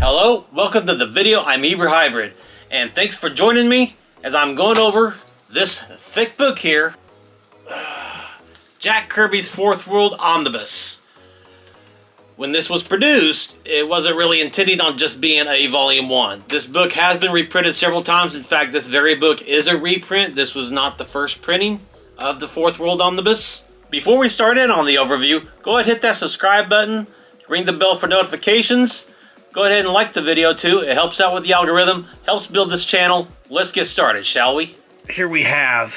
Hello, welcome to the video. I'm Eber Hybrid, and thanks for joining me as I'm going over this thick book here, Jack Kirby's Fourth World Omnibus. When this was produced, it wasn't really intended on just being a volume 1. This book has been reprinted several times. In fact, this very book is a reprint. This was not the first printing of the Fourth World Omnibus. Before we start in on the overview, go ahead and hit that subscribe button, ring the bell for notifications. Go ahead and like the video too. It helps out with the algorithm, helps build this channel. Let's get started, shall we? Here we have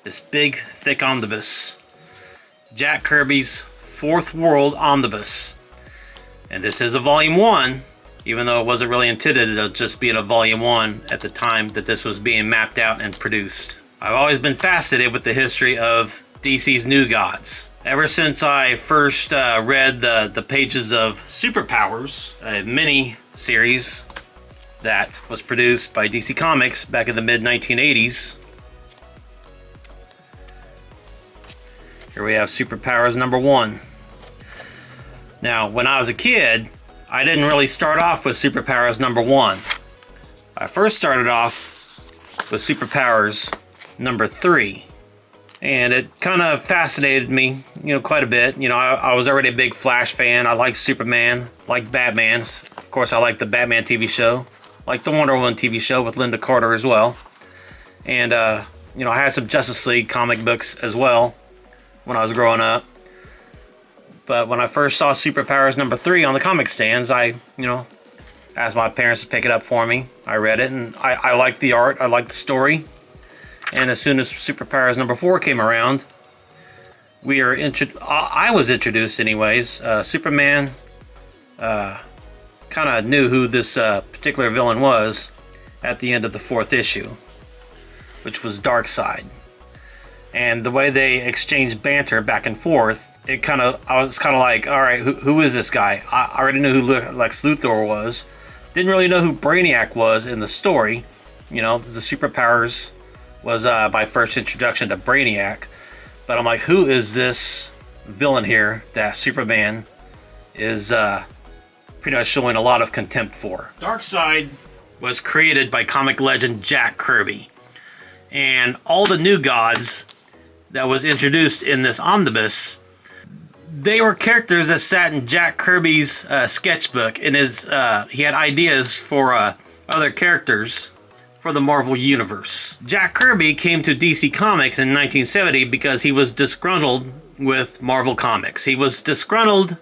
this big, thick omnibus. Jack Kirby's Fourth World Omnibus. And this is a volume 1, even though it wasn't really intended to just be in a volume 1 at the time that this was being mapped out and produced. I've always been fascinated with the history of DC's New Gods. Ever since I first read the pages of Superpowers, a mini-series that was produced by DC Comics back in the mid-1980s. Here we have Superpowers number 1. Now, when I was a kid, I didn't really start off with Superpowers number 1. I first started off with Superpowers number 3. And it kind of fascinated me, quite a bit. I was already a big Flash fan. I liked Superman, liked Batman. Of course, I liked the Batman TV show. Liked the Wonder Woman TV show with Linda Carter as well. And, I had some Justice League comic books as well when I was growing up. But when I first saw Superpowers number 3 on the comic stands, I, asked my parents to pick it up for me. I read it, and I liked the art. I liked the story. And as soon as Superpowers number 4 came around, I was introduced anyways. Superman kind of knew who this particular villain was at the end of the 4th issue, which was Darkseid. And the way they exchanged banter back and forth, I was kind of like, all right, who is this guy? I already knew who Lex Luthor was. Didn't really know who Brainiac was in the story. The Superpowers was my first introduction to Brainiac. But I'm like, who is this villain here that Superman is pretty much showing a lot of contempt for? Darkseid was created by comic legend Jack Kirby. And all the new gods that was introduced in this omnibus, they were characters that sat in Jack Kirby's sketchbook. In his, he had ideas for other characters for the Marvel Universe. Jack Kirby came to DC Comics in 1970 because he was disgruntled with Marvel Comics. He was disgruntled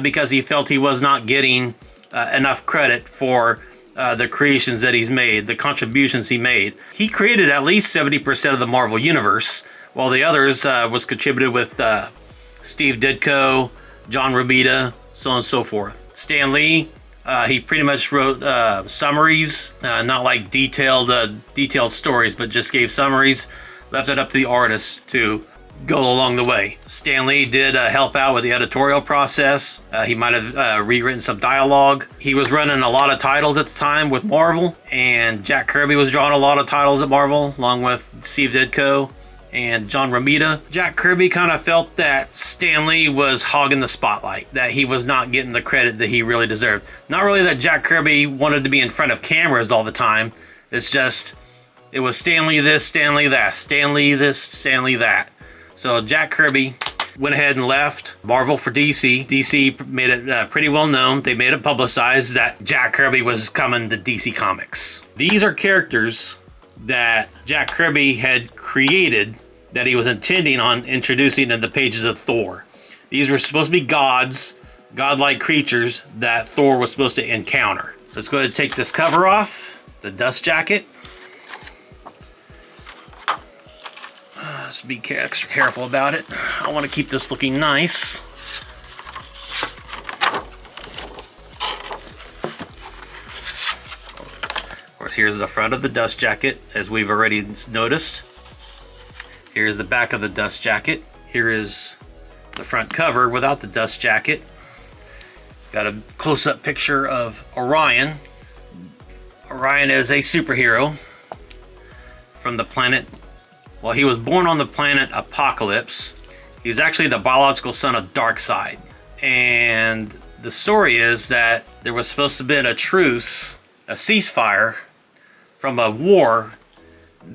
because he felt he was not getting enough credit for the creations that he's made, the contributions he made. He created at least 70% of the Marvel Universe, while the others was contributed with Steve Ditko, John Romita, so on and so forth. Stan Lee, he pretty much wrote summaries, not like detailed stories, but just gave summaries, left it up to the artists to go along the way. Stan Lee did help out with the editorial process. He might have rewritten some dialogue. He was running a lot of titles at the time with Marvel, and Jack Kirby was drawing a lot of titles at Marvel, along with Steve Ditko and John Romita. Jack Kirby kind of felt that Stan Lee was hogging the spotlight, that he was not getting the credit that he really deserved. Not really that Jack Kirby wanted to be in front of cameras all the time. It's just, it was Stan Lee this, Stan Lee that, Stan Lee this, Stan Lee that. So Jack Kirby went ahead and left Marvel for DC. DC made it pretty well known. They made it publicized that Jack Kirby was coming to DC Comics. These are characters that Jack Kirby had created that he was intending on introducing in the pages of Thor. These were supposed to be gods, godlike creatures that Thor was supposed to encounter. Let's go ahead and take this cover off, the dust jacket. Let's be extra careful about it. I want to keep this looking nice. Of course, here's the front of the dust jacket, as we've already noticed. Here's the back of the dust jacket. Here is the front cover without the dust jacket. Got a close-up picture of Orion. Orion is a superhero from the planet. Well, he was born on the planet Apocalypse. He's actually the biological son of Darkseid. And the story is that there was supposed to have been a truce, a ceasefire from a war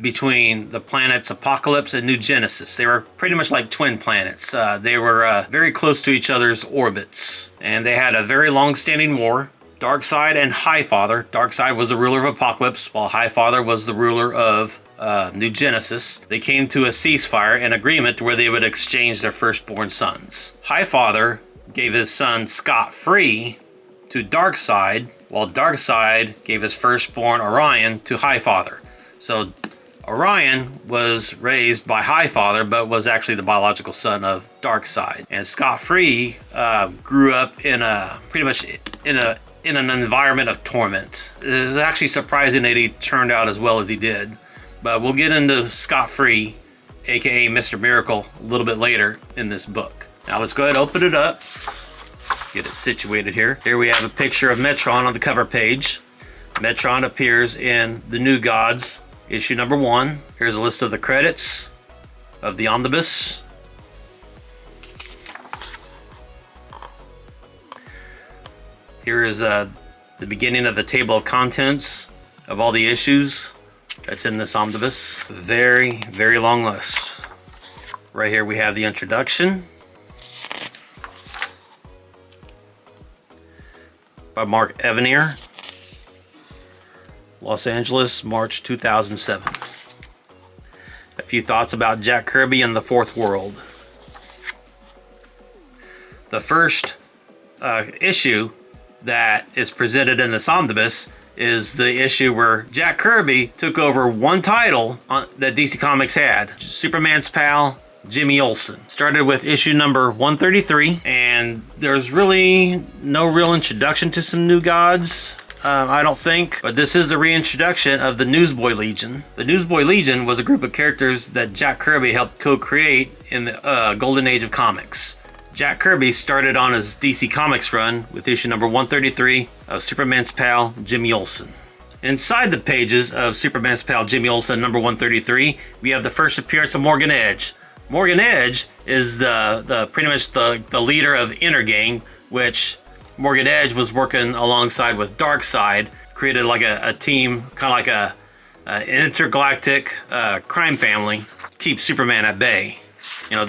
between the planets Apocalypse and New Genesis. They were pretty much like twin planets. They were very close to each other's orbits, and they had a very long-standing war. Darkseid and Highfather. Darkseid was the ruler of Apocalypse, while Highfather was the ruler of New Genesis. They came to a ceasefire, an agreement where they would exchange their firstborn sons. Highfather gave his son Scott free to Darkseid, while Darkseid gave his firstborn Orion to Highfather. So Orion was raised by Highfather, but was actually the biological son of Darkseid. And Scott Free grew up in pretty much in an environment of torment. It is actually surprising that he turned out as well as he did. But we'll get into Scott Free, aka Mr. Miracle, a little bit later in this book. Now let's go ahead and open it up. Get it situated here. Here we have a picture of Metron on the cover page. Metron appears in The New Gods, issue number 1. Here's a list of the credits of the Omnibus. Here is the beginning of the table of contents of all the issues that's in this Omnibus. Very, very long list. Right here we have the introduction by Mark Evanier. Los Angeles, March 2007. A few thoughts about Jack Kirby and the Fourth World. The first issue that is presented in this omnibus is the issue where Jack Kirby took over one title that DC Comics had, Superman's pal, Jimmy Olsen. Started with issue number 133, and there's really no real introduction to some new gods. I don't think, but this is the reintroduction of the Newsboy Legion. The Newsboy Legion was a group of characters that Jack Kirby helped co-create in the Golden Age of comics. Jack Kirby started on his DC Comics run with issue number 133 of Superman's pal, Jimmy Olsen. Inside the pages of Superman's pal, Jimmy Olsen, number 133, we have the first appearance of Morgan Edge. Morgan Edge is the pretty much the leader of Inner Gang, which Morgan Edge was working alongside with Darkseid, created like a team, kind of like an intergalactic crime family, keep Superman at bay. You know,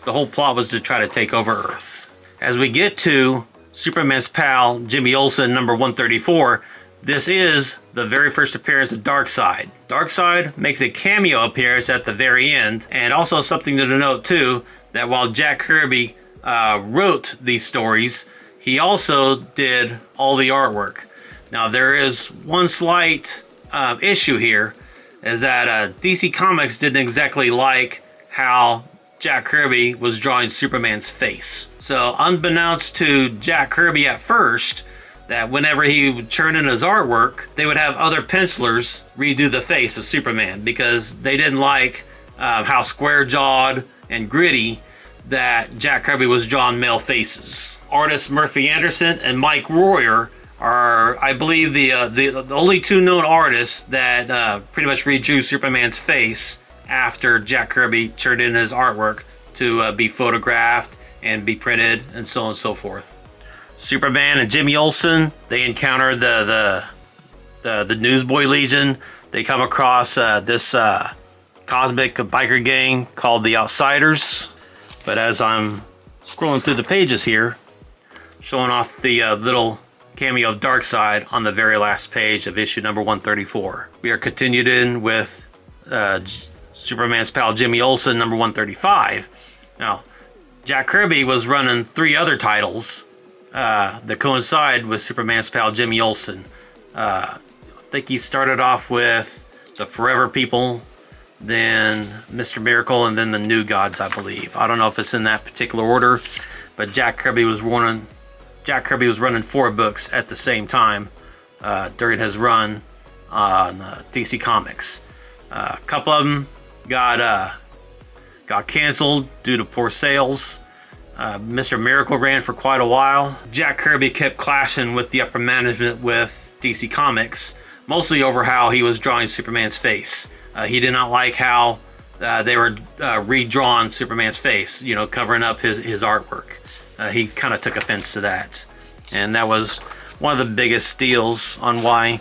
the whole plot was to try to take over Earth. As we get to Superman's pal, Jimmy Olsen, number 134, this is the very first appearance of Darkseid. Darkseid makes a cameo appearance at the very end, and also something to note too, that while Jack Kirby wrote these stories, he also did all the artwork. Now there is one slight issue here, is that DC Comics didn't exactly like how Jack Kirby was drawing Superman's face. So unbeknownst to Jack Kirby at first, that whenever he would turn in his artwork, they would have other pencilers redo the face of Superman because they didn't like how square-jawed and gritty that Jack Kirby was drawing male faces. Artists Murphy Anderson and Mike Royer are, I believe, the only two known artists that pretty much redrew Superman's face after Jack Kirby turned in his artwork to be photographed and be printed and so on and so forth. Superman and Jimmy Olsen, they encounter the Newsboy Legion. They come across this cosmic biker gang called the Outsiders. But as I'm scrolling through the pages here, showing off the little cameo of Darkseid on the very last page of issue number 134. We are continued in with Superman's pal Jimmy Olsen, number 135. Now, Jack Kirby was running 3 other titles that coincide with Superman's pal Jimmy Olsen. I think he started off with the Forever People, then Mr. Miracle, and then the New Gods, I believe. I don't know if it's in that particular order, but Jack Kirby was running 4 books at the same time during his run on DC Comics. A couple of them got canceled due to poor sales. Mr. Miracle ran for quite a while. Jack Kirby kept clashing with the upper management with DC Comics, mostly over how he was drawing Superman's face. He did not like how they were redrawn Superman's face, you know, covering up his artwork. he kind of took offense to that. And that was one of the biggest steals on why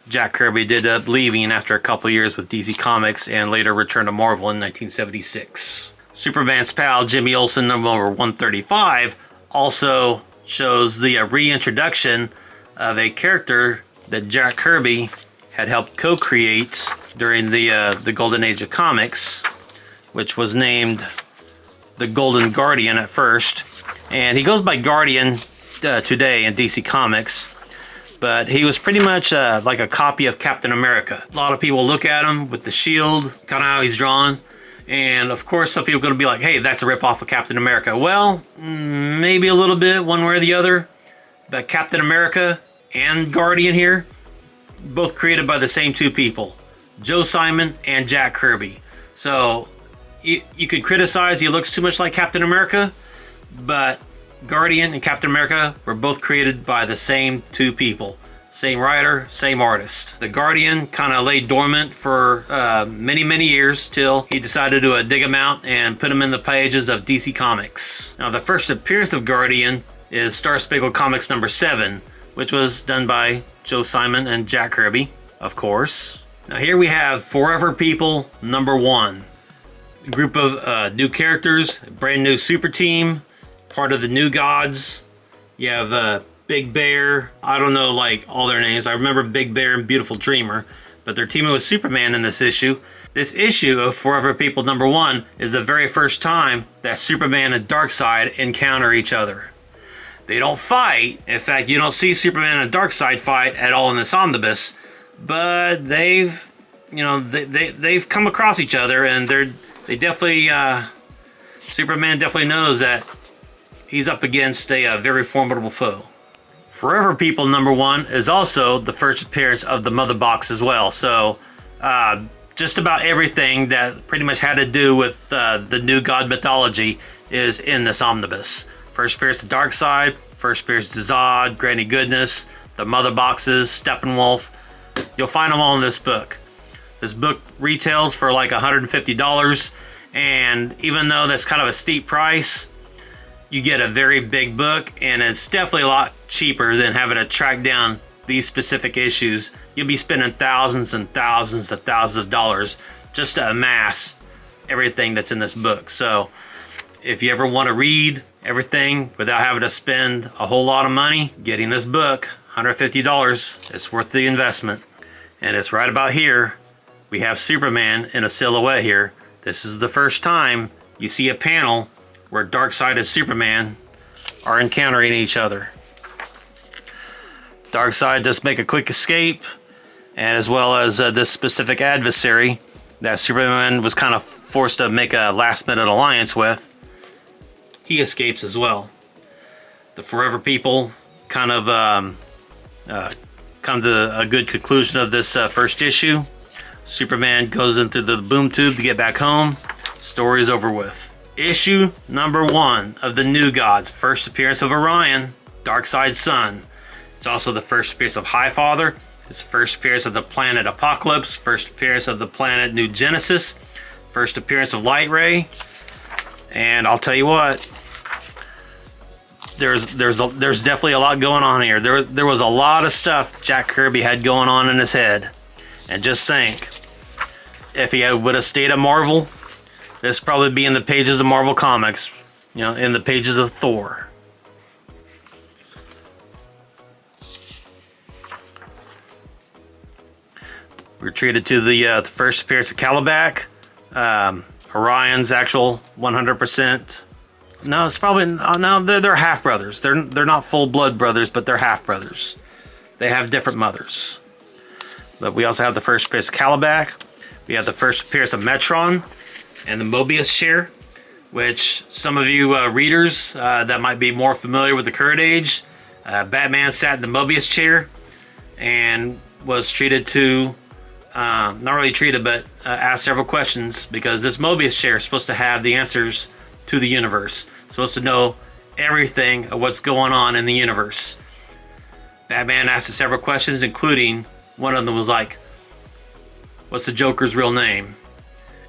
Jack Kirby did end up leaving after a couple years with DC Comics and later returned to Marvel in 1976. Superman's pal Jimmy Olsen number 135 also shows the reintroduction of a character that Jack Kirby had helped co-create during the Golden Age of comics, which was named the Golden Guardian at first. And he goes by Guardian today in DC Comics, but he was pretty much like a copy of Captain America. A lot of people look at him with the shield, kind of how he's drawn, and of course some people are going to be like, hey, that's a ripoff of Captain America. Well, maybe a little bit, one way or the other, but Captain America and Guardian here, both created by the same two people, Joe Simon and Jack Kirby. So you could criticize he looks too much like Captain America, but Guardian and Captain America were both created by the same two people. Same writer, same artist. The Guardian kind of lay dormant for many years till he decided to dig him out and put him in the pages of DC Comics. Now the first appearance of Guardian is Star Spangled Comics number 7, which was done by Joe Simon and Jack Kirby, of course. Now here we have Forever People number 1. A group of new characters, a brand new super team, part of the New Gods. You have Big Bear, I don't know like all their names. I remember Big Bear and Beautiful Dreamer, but they're teaming with Superman in this issue. This issue of Forever People number 1 is the very first time that Superman and Darkseid encounter each other. They don't fight. In fact, you don't see Superman and Darkseid fight at all in this omnibus, but they've come across each other, and they definitely Superman definitely knows that he's up against a very formidable foe. Forever People number 1 is also the first appearance of the Mother Box as well. So just about everything that pretty much had to do with the New God mythology is in this omnibus. First appearance to Darkseid, first appearance to Zod, Granny Goodness, the Mother Boxes, Steppenwolf. You'll find them all in this book. This book retails for like $150, and even though that's kind of a steep price, you get a very big book, and it's definitely a lot cheaper than having to track down these specific issues. You'll be spending thousands and thousands of dollars just to amass everything that's in this book. So if you ever want to read everything without having to spend a whole lot of money, getting this book, $150, it's worth the investment. And it's right about here. We have Superman in a silhouette here. This is the first time you see a panel where Darkseid and Superman are encountering each other. Darkseid does make a quick escape, and as well as this specific adversary that Superman was kind of forced to make a last-minute alliance with, he escapes as well. The Forever People kind of come to a good conclusion of this first issue. Superman goes into the boom tube to get back home. Story's over with. Issue number 1 of the New Gods. First appearance of Orion, Darkseid's son. It's also the first appearance of Highfather. It's the first appearance of the planet Apocalypse. First appearance of the planet New Genesis. First appearance of Light Ray. And I'll tell you what, there's definitely a lot going on here. There was a lot of stuff Jack Kirby had going on in his head. And just think, if he would have stayed at Marvel, this would probably be in the pages of Marvel Comics, in the pages of Thor. We're treated to the first appearance of Calabac, Orion's actual 100%. No, it's probably no. They're half brothers. They're not full blood brothers, but they're half brothers. They have different mothers. But we also have the first appearance of Calabac. We have the first appearance of Metron and the Mobius chair, which some of you readers that might be more familiar with the current age, Batman sat in the Mobius chair and was treated to, not really treated, but asked several questions, because this Mobius chair is supposed to have the answers to the universe. It's supposed to know everything of what's going on in the universe. Batman asked it several questions, including one of them was like, what's the Joker's real name?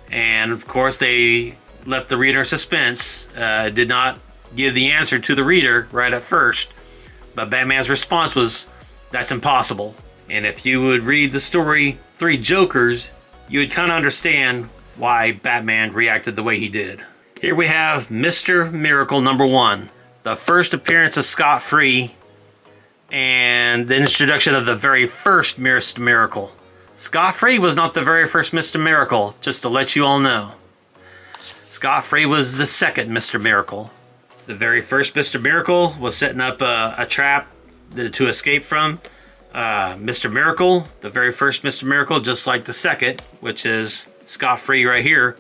And of course they left the reader in suspense. Did not give the answer to the reader right at first. But Batman's response was, that's impossible. And if you would read the story Three Jokers, you would kind of understand why Batman reacted the way he did. Here we have Mr. Miracle #1, the first appearance of Scott Free, and the introduction of the very first Mr. Miracle. Scott Free was not the very first Mr. Miracle, just to let you all know. Scott Free was the second Mr. Miracle. The very first Mr. Miracle was setting up a trap to escape from. Mr. Miracle, the very first Mr. Miracle, just like the second, which is Scott Free right here,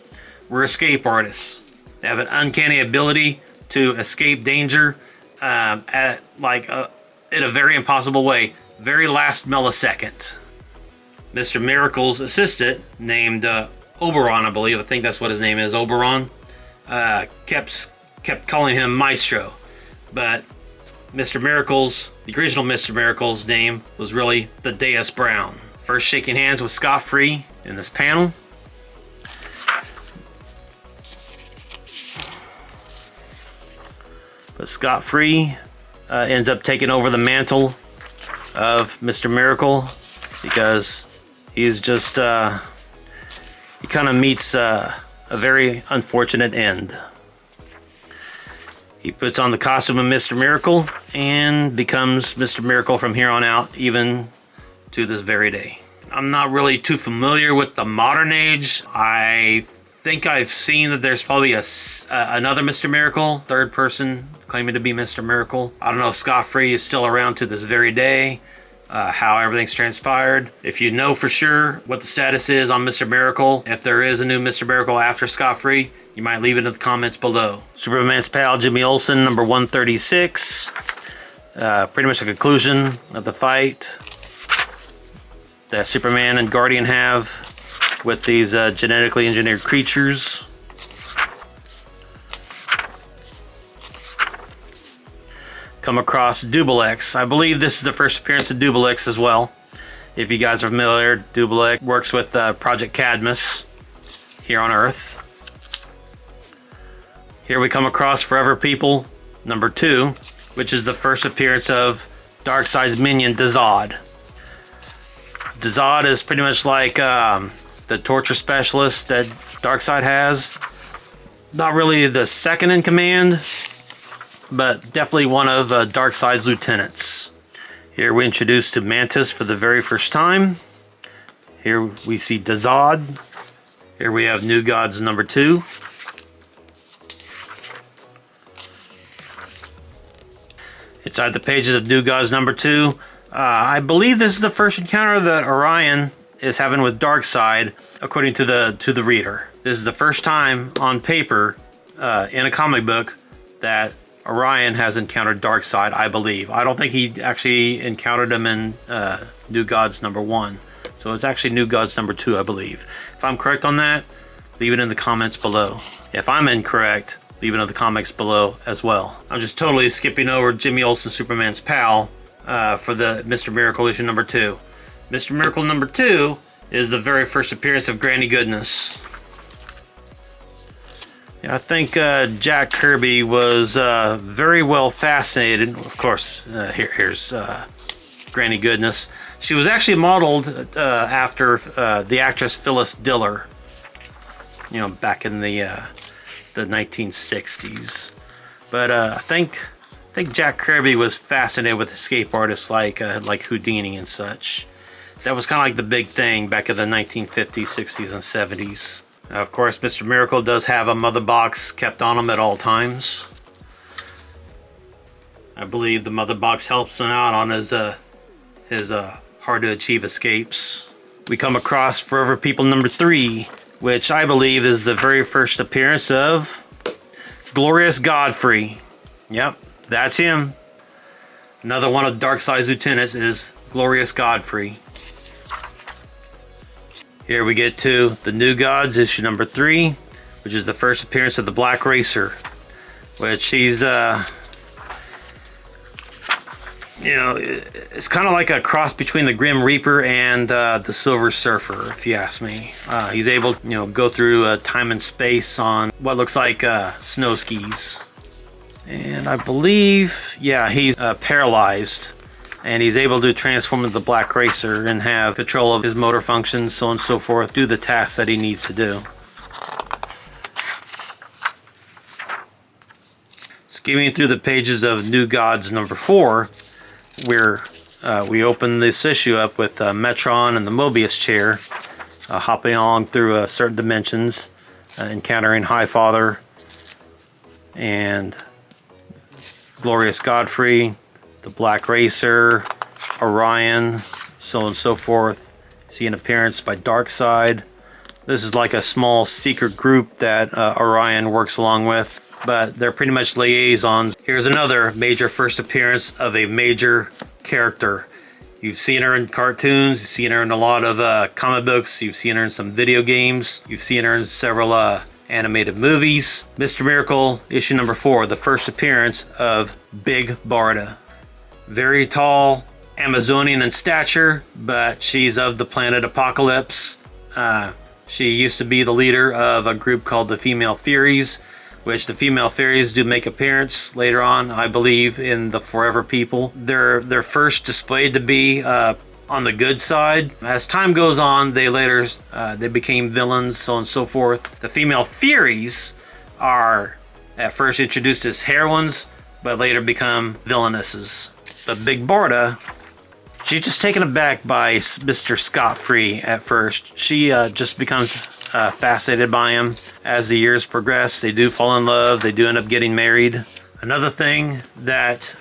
were escape artists. They have an uncanny ability to escape danger in a very impossible way, very last millisecond. Mr. Miracle's assistant, named Oberon, I believe, I think that's what his name is, Oberon, kept calling him Maestro. But the original Mr. Miracle's name was really the Deus Brown. First shaking hands with Scott Free in this panel. But Scott Free ends up taking over the mantle of Mr. Miracle because he's just, he kind of meets a very unfortunate end. He puts on the costume of Mr. Miracle and becomes Mr. Miracle from here on out, even to this very day. I'm not really too familiar with the modern age. I think I've seen that there's probably another Mr. Miracle, third person claiming to be Mr. Miracle. I don't know if Scott Free is still around to this very day, how everything's transpired. If you know for sure what the status is on Mr. Miracle, if there is a new Mr. Miracle after Scott Free, you might leave it in the comments below. Superman's pal Jimmy Olsen, number 136. Pretty much the conclusion of the fight that Superman and Guardian have with these genetically engineered creatures. Come across Double X. I believe this is the first appearance of Double X as well. If you guys are familiar, Double X works with Project Cadmus here on Earth. Here we come across Forever People number 2, which is the first appearance of Darkseid's minion, Darkseid. Darkseid is pretty much like the torture specialist that Darkseid has. Not really the second in command, but definitely one of Darkseid's lieutenants. Here we introduce to Mantis for the very first time. Here we see Darkseid. Here we have New Gods number 2. Inside the pages of New Gods number 2, I believe this is the first encounter that Orion is having with Darkseid, according to the reader. This is the first time on paper in a comic book that Orion has encountered Darkseid, I believe. I don't think he actually encountered him in New Gods number 1. So it's actually New Gods number 2, I believe. If I'm correct on that, leave it in the comments below. If I'm incorrect, leave it in the comments below as well. I'm just totally skipping over Jimmy Olsen, Superman's pal, for the Mr. Miracle issue number 2. Mr. Miracle number 2 is the very first appearance of Granny Goodness. Yeah, I think Jack Kirby was very well fascinated. Of course, here's Granny Goodness. She was actually modeled after the actress Phyllis Diller. You know, back in the 1960s. But I think Jack Kirby was fascinated with escape artists like Houdini and such. That was kind of like the big thing back in the 1950s, 60s, and 70s. Of course, Mr. Miracle does have a mother box kept on him at all times. I believe the mother box helps him out on his hard to achieve escapes. We come across Forever People number 3, which I believe is the very first appearance of Glorious Godfrey. Yep, that's him. Another one of Darkseid's lieutenants is Glorious Godfrey. Here we get to the New Gods issue number 3, which is the first appearance of the Black Racer, which he's it's kind of like a cross between the Grim Reaper and the Silver Surfer, if you ask me. He's able to, go through time and space on what looks like snow skis. And I believe, yeah, he's paralyzed. And he's able to transform into the Black Racer and have control of his motor functions, so on and so forth, do the tasks that he needs to do. Skimming through the pages of New Gods number 4, where we open this issue up with Metron and the Mobius chair, hopping along through certain dimensions, encountering Highfather and Glorious Godfrey, the Black Racer, Orion, so on and so forth. See an appearance by Darkseid. This is like a small secret group that Orion works along with, but they're pretty much liaisons. Here's another major first appearance of a major character. You've seen her in cartoons, you've seen her in a lot of comic books, you've seen her in some video games, you've seen her in several animated movies. Mr. Miracle, issue number 4, the first appearance of Big Barda. Very tall, Amazonian in stature, but she's of the planet Apocalypse. She used to be the leader of a group called the Female Furies, which the Female Furies do make appearance later on, I believe, in the Forever People. They're first displayed to be on the good side. As time goes on, they later they became villains, so on and so forth. The Female Furies are at first introduced as heroines, but later become villainesses. But Big Barda, she's just taken aback by Mr. Scot-Free at first. She just becomes fascinated by him. As the years progress, they do fall in love. They do end up getting married. Another thing that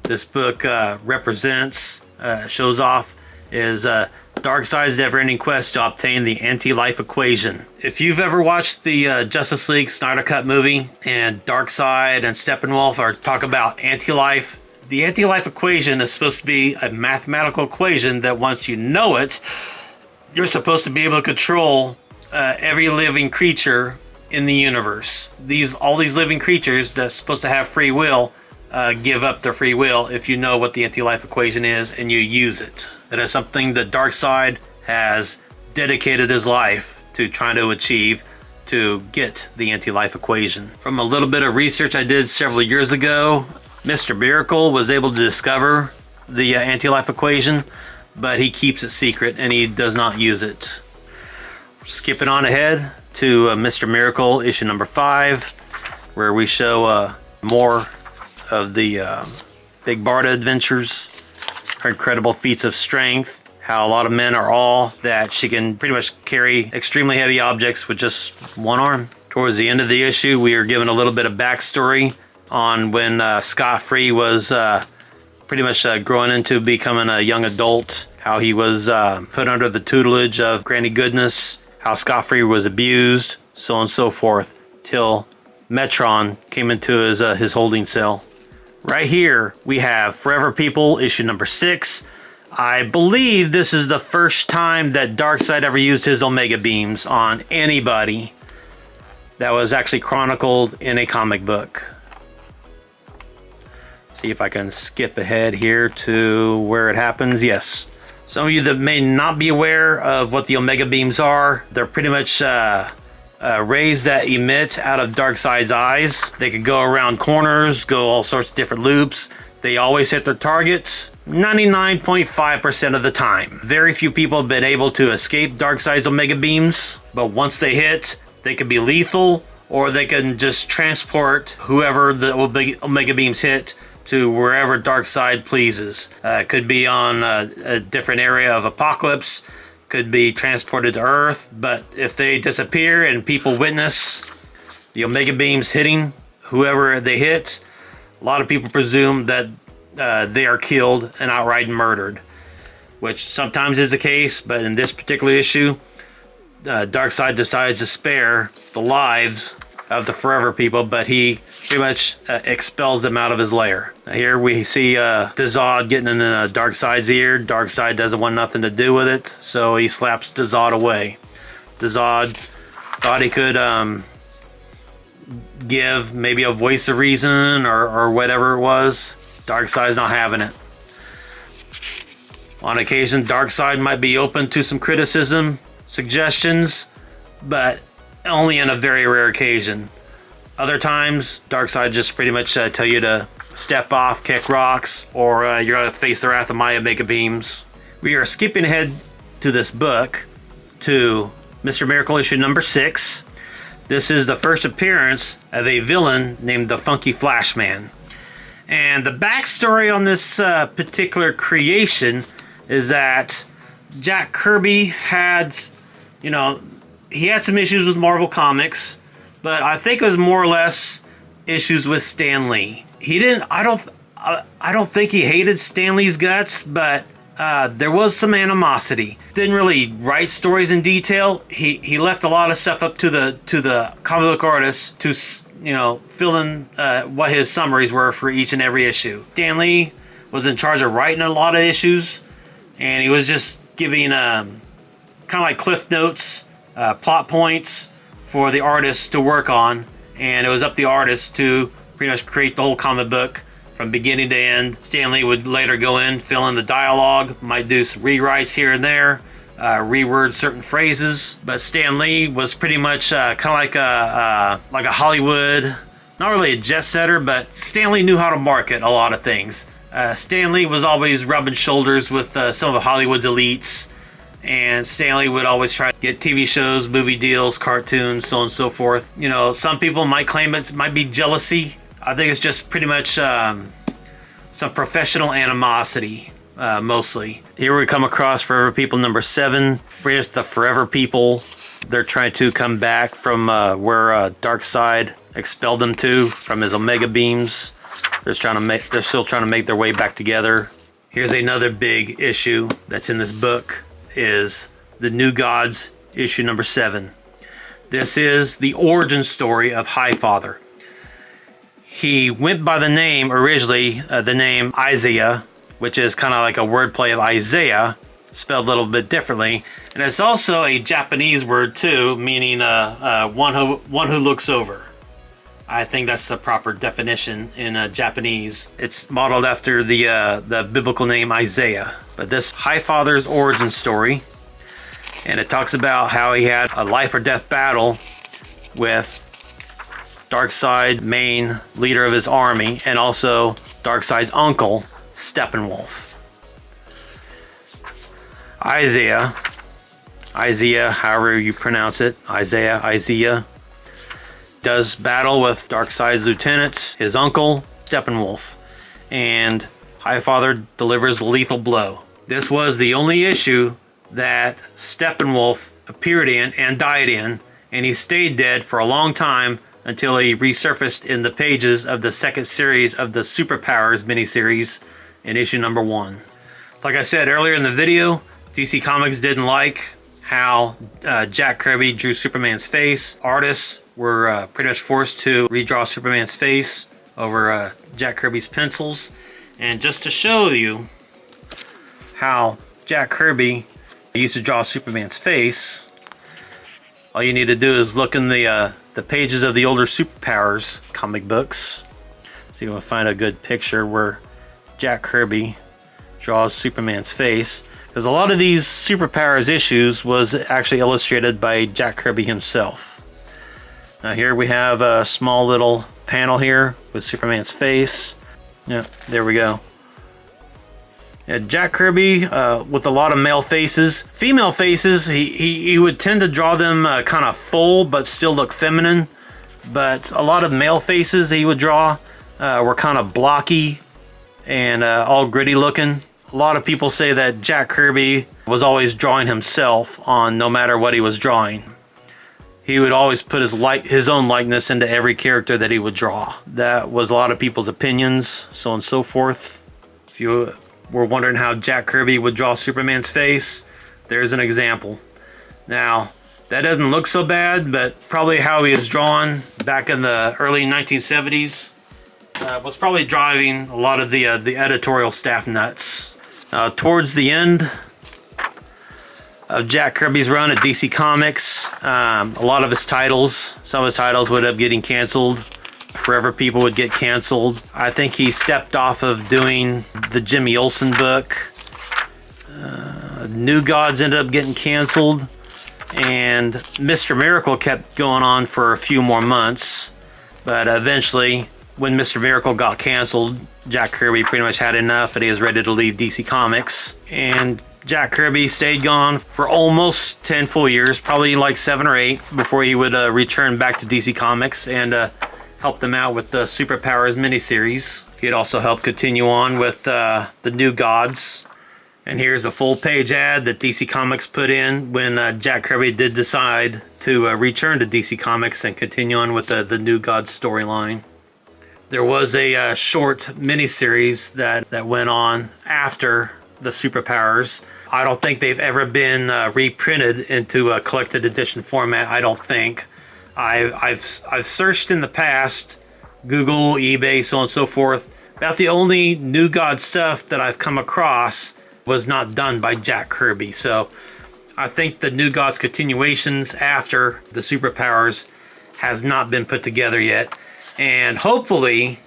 this book represents, shows off, is Darkseid's never-ending quest to obtain the anti-life equation. If you've ever watched the Justice League Snyder Cut movie, and Darkseid and Steppenwolf are talk about anti-life, the anti-life equation is supposed to be a mathematical equation that once you know it, you're supposed to be able to control every living creature in the universe. All these living creatures that's supposed to have free will give up their free will if you know what the anti-life equation is and you use it. It is something that Darkseid has dedicated his life to trying to achieve, to get the anti-life equation. From a little bit of research I did several years ago, Mr. Miracle was able to discover the anti-life equation, but he keeps it secret and he does not use it. Skipping on ahead to Mr. Miracle issue number 5, where we show more of the Big Barda adventures, her incredible feats of strength, how a lot of men are all that she can pretty much carry extremely heavy objects with just one arm. Towards the end of the issue, we are given a little bit of backstory on when Scot-Free was pretty much growing into becoming a young adult, how he was put under the tutelage of Granny Goodness, how Scot-Free was abused, so on and so forth, till Metron came into his holding cell. Right here, we have Forever People, issue number 6. I believe this is the first time that Darkseid ever used his Omega Beams on anybody that was actually chronicled in a comic book. See if I can skip ahead here to where it happens. Yes. Some of you that may not be aware of what the Omega Beams are, they're pretty much rays that emit out of Darkseid's eyes. They can go around corners, go all sorts of different loops. They always hit their targets 99.5% of the time. Very few people have been able to escape Darkseid's Omega Beams, but once they hit, they can be lethal, or they can just transport whoever the Omega Beams hit to wherever Darkseid pleases. Could be on a different area of Apocalypse, could be transported to Earth, but if they disappear and people witness the Omega Beams hitting whoever they hit, a lot of people presume that they are killed and outright murdered, which sometimes is the case, but in this particular issue, Darkseid decides to spare the lives of the Forever People, but he pretty much expels them out of his lair. Here we see Dazod getting in Darkseid's ear. Darkseid doesn't want nothing to do with it, so he slaps Dazod away. Dazod thought he could give maybe a voice of reason or whatever it was. Darkseid's not having it. On occasion, Darkseid might be open to some criticism, suggestions, but only on a very rare occasion. Other times, Darkseid just pretty much tell you to step off, kick rocks, or you're going to face the wrath of my Omega Beams. We are skipping ahead to this book, to Mr. Miracle issue number 6. This is the first appearance of a villain named the Funky Flashman. And the backstory on this particular creation is that Jack Kirby had, he had some issues with Marvel Comics, but I think it was more or less issues with Stan Lee. He didn't, I don't think he hated Stan Lee's guts, but there was some animosity. Didn't really write stories in detail. He left a lot of stuff up to the comic book artists to fill in what his summaries were for each and every issue. Stan Lee was in charge of writing a lot of issues, and he was just giving kind of like cliff notes, plot points for the artists to work on, and it was up to the artists to pretty much create the whole comic book from beginning to end. Stan Lee would later go in, fill in the dialogue, might do some rewrites here and there, reword certain phrases. But Stan Lee was pretty much kind of like a Hollywood, not really a jet setter, but Stan Lee knew how to market a lot of things. Stan Lee was always rubbing shoulders with some of Hollywood's elites, and Stan Lee would always try to get TV shows, movie deals, cartoons, so on and so forth. Some people might claim it might be jealousy. I think it's just pretty much some professional animosity, mostly. Here we come across Forever People number 7. Here's the Forever People. They're trying to come back from where Darkseid expelled them to from his Omega Beams. They're still trying to make their way back together. Here's another big issue that's in this book, is the New Gods issue number 7. This is the origin story of Highfather. He went by the name originally, the name Isaiah, which is kind of like a wordplay of Isaiah, spelled a little bit differently. And it's also a Japanese word too, meaning one who looks over. I think that's the proper definition in Japanese. It's modeled after the biblical name Isaiah. But this Highfather's origin story, and it talks about how he had a life or death battle with Darkseid, main leader of his army, and also Darkseid's uncle, Steppenwolf. Isaiah, however you pronounce it, Isaiah, does battle with Darkseid's lieutenants, his uncle, Steppenwolf, and Highfather delivers the lethal blow. This was the only issue that Steppenwolf appeared in and died in, and he stayed dead for a long time until he resurfaced in the pages of the second series of the Superpowers miniseries in issue number 1. Like I said earlier in the video, DC Comics didn't like how Jack Kirby drew Superman's face. Artists were pretty much forced to redraw Superman's face over Jack Kirby's pencils. And just to show you how Jack Kirby used to draw Superman's face, all you need to do is look in the pages of the older Superpowers comic books. See if we can find a good picture where Jack Kirby draws Superman's face. Because a lot of these Superpowers issues was actually illustrated by Jack Kirby himself. Now here we have a small little panel here with Superman's face. Yeah, there we go. Yeah, Jack Kirby with a lot of male faces. Female faces, he would tend to draw them kind of full but still look feminine. But a lot of male faces he would draw were kind of blocky and all gritty looking. A lot of people say that Jack Kirby was always drawing himself on no matter what he was drawing. He would always put his own likeness into every character that he would draw. That was a lot of people's opinions, so on and so forth. If you were wondering how Jack Kirby would draw Superman's face, there's an example. Now, that doesn't look so bad, but probably how he was drawn back in the early 1970s was probably driving a lot of the editorial staff nuts. Towards the end of Jack Kirby's run at DC Comics, a lot of his titles, some of his titles would end up getting canceled. Forever People would get canceled. I think he stepped off of doing the Jimmy Olsen book. New Gods ended up getting canceled, and Mr. Miracle kept going on for a few more months. But eventually, when Mr. Miracle got canceled, Jack Kirby pretty much had enough and he was ready to leave DC Comics. And Jack Kirby stayed gone for almost 10 full years, probably like 7 or 8, before he would return back to DC Comics and help them out with the Superpowers miniseries. He'd also help continue on with the New Gods. And here's a full page ad that DC Comics put in when Jack Kirby did decide to return to DC Comics and continue on with the New Gods storyline. There was a short miniseries that went on after the Superpowers. I don't think they've ever been reprinted into a collected edition format. I don't think. I've searched in the past, Google, eBay, so on and so forth. About the only New God stuff that I've come across was not done by Jack Kirby. So I think the New Gods continuations after the Superpowers has not been put together yet. And hopefully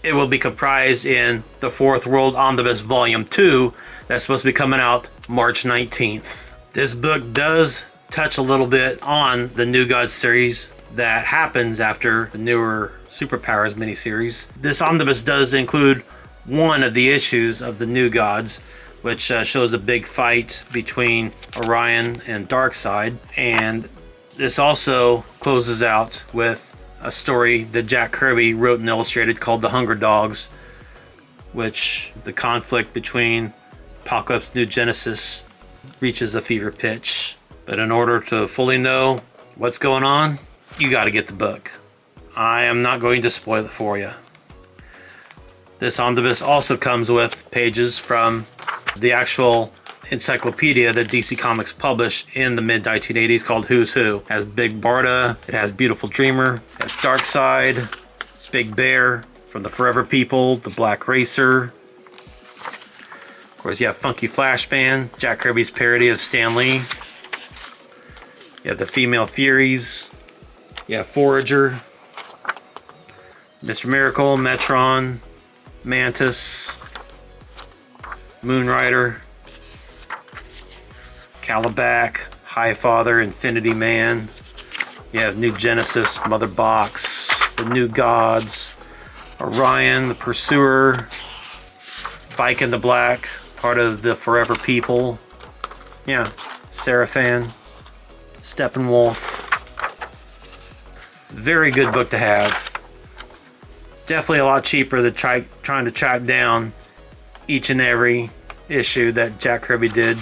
it will be comprised in the Fourth World Omnibus Volume 2 that's supposed to be coming out March 19th. This book does touch a little bit on the New Gods series that happens after the newer Superpowers miniseries. This omnibus does include one of the issues of the New Gods, which shows a big fight between Orion and Darkseid. And this also closes out with a story that Jack Kirby wrote and illustrated called The Hunger Dogs, which the conflict between Apocalypse and New Genesis reaches a fever pitch. But in order to fully know what's going on, you got to get the book. I am not going to spoil it for you. This omnibus also comes with pages from the actual encyclopedia that DC Comics published in the mid-1980s called Who's Who. It has Big Barda, it has Beautiful Dreamer, it has Darkseid, Big Bear from the Forever People, the Black Racer. Of course, you have Funky Flashman, Jack Kirby's parody of Stan Lee. You have the Female Furies. You have Forager, Mr. Miracle, Metron, Mantis, Moonrider, Calabac, Highfather, Infinity Man. You have New Genesis, Mother Box, the New Gods, Orion, the Pursuer, Viking the Black, part of the Forever People. Yeah, Seraphan, Steppenwolf. Very good book to have. Definitely a lot cheaper than trying to track down each and every issue that Jack Kirby did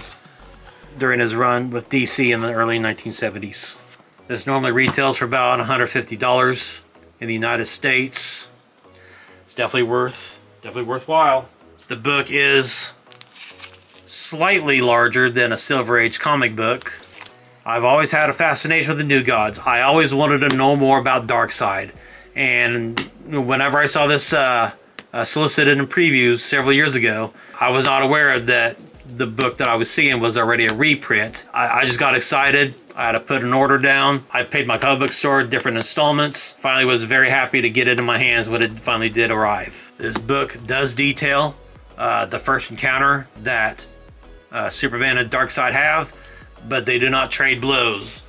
during his run with DC in the early 1970s. This normally retails for about $150 in the United States. It's definitely worthwhile. The book is slightly larger than a Silver Age comic book. I've always had a fascination with the New Gods. I always wanted to know more about Darkseid. And whenever I saw this solicited in previews several years ago, I was not aware that the book that I was seeing was already a reprint. I just got excited. I had to put an order down. I paid my comic book store different installments. Finally was very happy to get it in my hands when it finally did arrive. This book does detail the first encounter that Superman and Darkseid have, but they do not trade blows.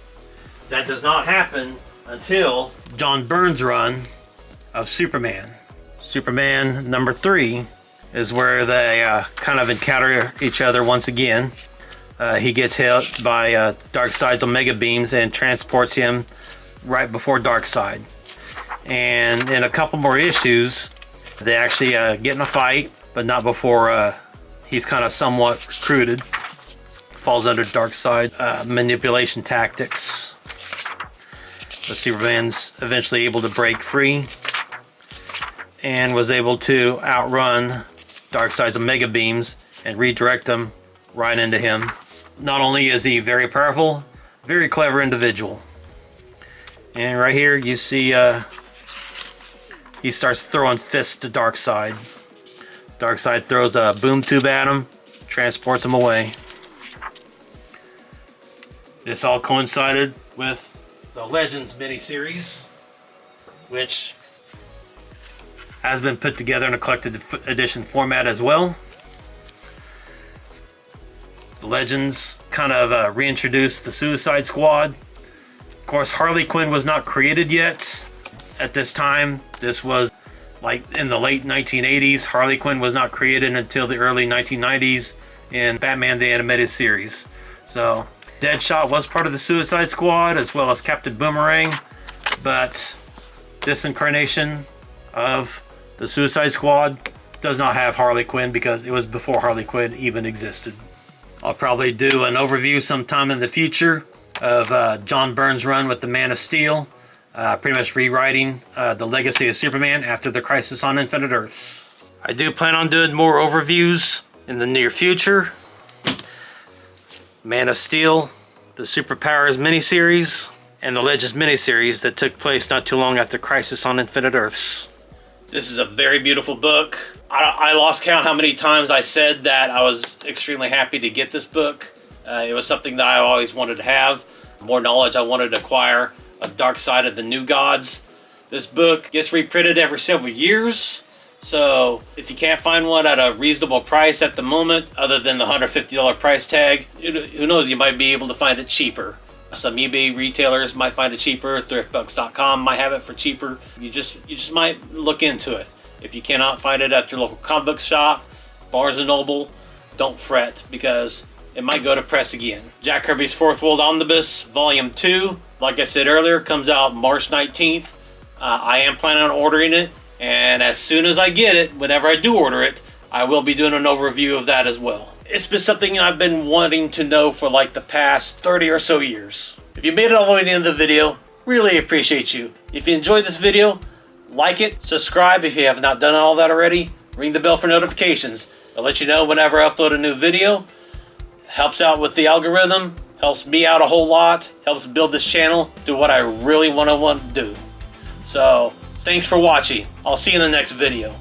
That does not happen until John Byrne's run of Superman. Superman number 3 is where they kind of encounter each other once again. He gets hit by Darkseid's Omega beams and transports him right before Darkseid. And in a couple more issues, they actually get in a fight, but not before he's kind of somewhat recruited. Falls under Darkseid manipulation tactics. So Superman's eventually able to break free and was able to outrun Darkseid's Omega beams and redirect them right into him. Not only is he very powerful, very clever individual. And right here you see he starts throwing fists to Darkseid. Darkseid throws a boom tube at him, transports him away. This all coincided with the Legends miniseries, which has been put together in a collected edition format as well. The Legends kind of reintroduced the Suicide Squad. Of course, Harley Quinn was not created yet. at this time. This was like in the late 1980s. Harley Quinn was not created until the early 1990s in Batman the Animated Series. So Deadshot was part of the Suicide Squad as well as Captain Boomerang, but this incarnation of the Suicide Squad does not have Harley Quinn because it was before Harley Quinn even existed. I'll probably do an overview sometime in the future of John Byrne's run with the Man of Steel, pretty much rewriting the legacy of Superman after the Crisis on Infinite Earths. I do plan on doing more overviews in the near future. Man of Steel, the Superpowers miniseries, and the Legends miniseries that took place not too long after Crisis on Infinite Earths. This is a very beautiful book. I lost count how many times I said that I was extremely happy to get this book. It was something that I always wanted to have. More knowledge I wanted to acquire of Darkseid of the New Gods. This book gets reprinted every several years. So if you can't find one at a reasonable price at the moment, other than the $150 price tag, who knows, you might be able to find it cheaper. Some eBay retailers might find it cheaper. ThriftBooks.com might have it for cheaper. You just might look into it. If you cannot find it at your local comic book shop, Barnes & Noble, don't fret, because it might go to press again. Jack Kirby's Fourth World Omnibus, Volume 2, like I said earlier, comes out March 19th. I am planning on ordering it, and as soon as I get it, whenever I do order it, I will be doing an overview of that as well. It's been something I've been wanting to know for like the past 30 or so years. If you made it all the way to the end of the video, really appreciate you. If you enjoyed this video, like it, subscribe if you have not done all that already, ring the bell for notifications. I'll let you know whenever I upload a new video. Helps out with the algorithm, helps me out a whole lot, helps build this channel, do what I really want to do. So, thanks for watching. I'll see you in the next video.